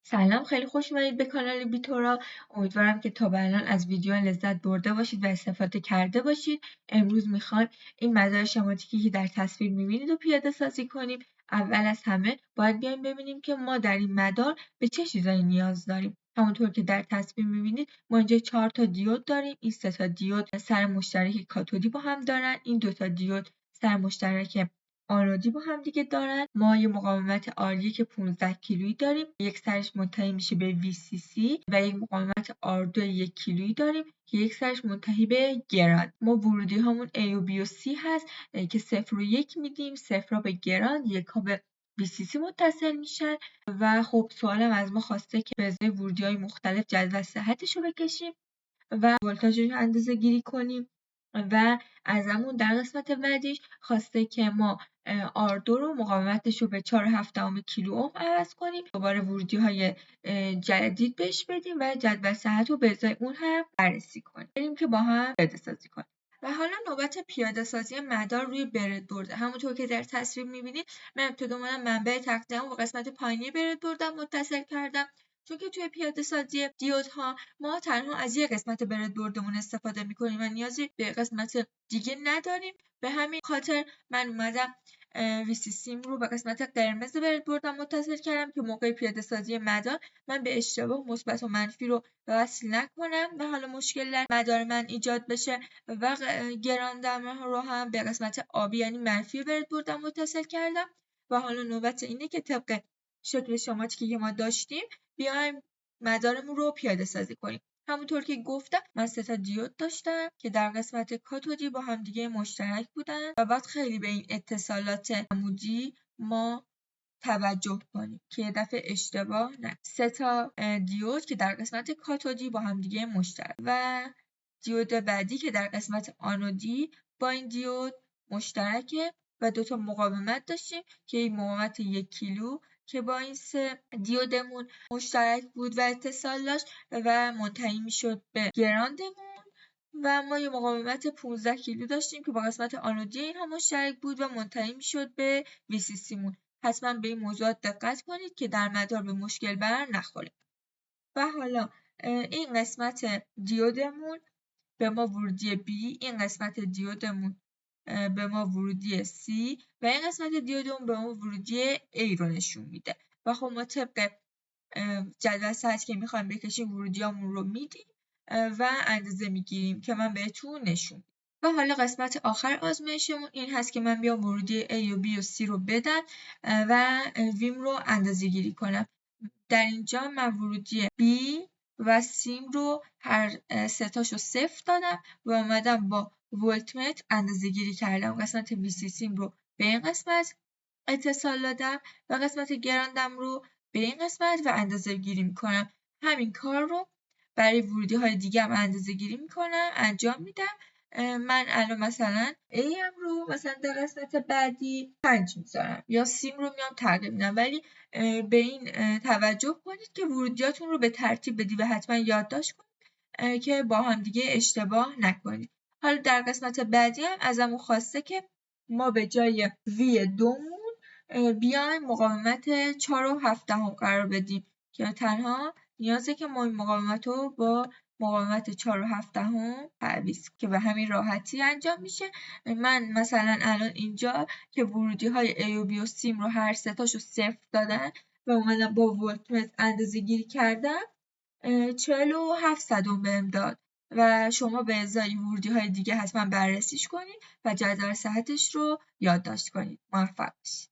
سلام، خیلی خوش اومدید به کانال بیتورا. امیدوارم که تا به الان از ویدیو لذت برده باشید و استفاده کرده باشید. امروز میخوایم این مدار شماتیکی که در تصویر میبینید رو پیاده سازی کنیم. اول از همه باید بیایم ببینیم که ما در این مدار به چه چیزایی نیاز داریم. همونطور که در تصویر میبینید ما اینجا 4 تا دیود داریم. این 3 تا دیود سر مشترک کاتودی با هم دارن. این 2 تا دیود سر مشترک آنودی با هم دیگه دارن. ما یه مقاومت R1 که 15 کیلویی داریم، یک سرش منتهی میشه به VCC و یک مقاومت R2 1 کیلویی داریم که یک سرش منتهی به گراند. ما ورودی هامون A و B و C هست که 0 و 1 میدیم، 0 به گراند، 1 به VCC متصل میشن و خب سوالم از ما خواسته که به ازای ورودی های مختلف جدول صحتش رو بکشیم و ولتاژش رو اندازه گیری کنیم و ازمون در قسمت بعدیش خواسته که ما R2 رو مقاومتش رو به 4.7 کیلو اوم عوض کنیم، دوباره ورودی های جدید بهش بدیم و جدول صحت رو به ازای اون هم بررسی کنیم. بریم که با هم پیاده سازی کنیم. و حالا نوبت پیاده سازی مدار روی بردبرد. همونطور که در تصویر میبینید من ابتدا منبع تقطیع‌مو با قسمت پایینی بردبردم متصل کردم، چون که توی پیاده سازی دیودها ما تنها از یک قسمت بردبردمون استفاده میکنیم و نیازی به قسمت دیگه نداریم. به همین خاطر من اومدم VCC رو به قسمت قرمز بردبردم متصل کردم که موقع پیاده سازی مدار من به اشتباه مثبت و منفی رو وصل نکنم و حالا مشکل در مدار من ایجاد بشه و گراندم رو هم به قسمت آبی یعنی منفی بردبردم متصل کردم. و حالا نوبت اینه که طبق شکل شماتیکی که ما داشتیم بیایم مدارمون رو پیاده سازی کنیم. همونطور که گفتم من 3 تا دیود داشتم که در قسمت کاتودی با هم دیگه مشترک بودن و بعد خیلی به این اتصالات عمودی ما توجه کنیم که یه دفعه اشتباه نه. 3 تا دیود که در قسمت کاتودی با هم دیگه مشترک و دیود بعدی که در قسمت آنودی با این دیود مشترکه و 2 تا مقاومت داشتیم که این مقاومت 1 کیلو که با این 3 دیودمون مشترک بود و اتصال داشت و منتهی میشد به گراندمون و ما یه مقاومت 15 کیلو داشتیم که با قسمت آنودی اینها مشترک بود و منتهی میشد به VCC مون. حتما به این موضوعات دقت کنید که در مدار به مشکل بر نخورید. و حالا این قسمت دیودمون به ما ورودی B، این قسمت دیودمون به ما ورودی C و این قسمت دیودمون به ما ورودی A رو نشون میده. و خب ما طبق جدول صحت که میخوایم بکشیم ورودیامون رو میدیم و اندازه میگیریم که من بهتون نشون میدم. و حالا قسمت آخر آزمایشمون این هست که من بیام ورودی A و B و C رو بدم و ویم رو اندازه گیری کنم. در اینجا من ورودی B و سیم رو هر 3 تاشو 0 دادم و اومدم با ولتمتر اندازه گیری کردم. قسمت VCC رو به این قسمت اتصال دادم و قسمت گراندم رو به این قسمت و اندازه گیری میکنم. همین کار رو برای ورودی های دیگه هم اندازه گیری میکنم، انجام میدم. من الان مثلا A ام رو مثلا در قسمت بعدی 5 میذارم یا سیم رو میام تغییر میدم، ولی به این توجه کنید که ورودیاتون رو به ترتیب بدید و حتما یادداشت کنید که با هم دیگه اشتباه نکنید. حالا در قسمت بعدی هم ازمون خواسته که ما به جای V2 بیایم مقاومت 4.7 قرار بدیم که تنها نیازه که ما این مقاومت رو با مقاومت 4.7 تعویض که به همین راحتی انجام میشه. من مثلا الان اینجا که ورودی های A و B و سیم رو هر 3 تاشو 0 دادن و اومدم با ولتمتر اندازه گیری کردم 47 صدم بهم داد و شما به ازای ورودی های دیگه حتما بررسیش کنید و جدول صحتش رو یادداشت کنید. موفق باشید.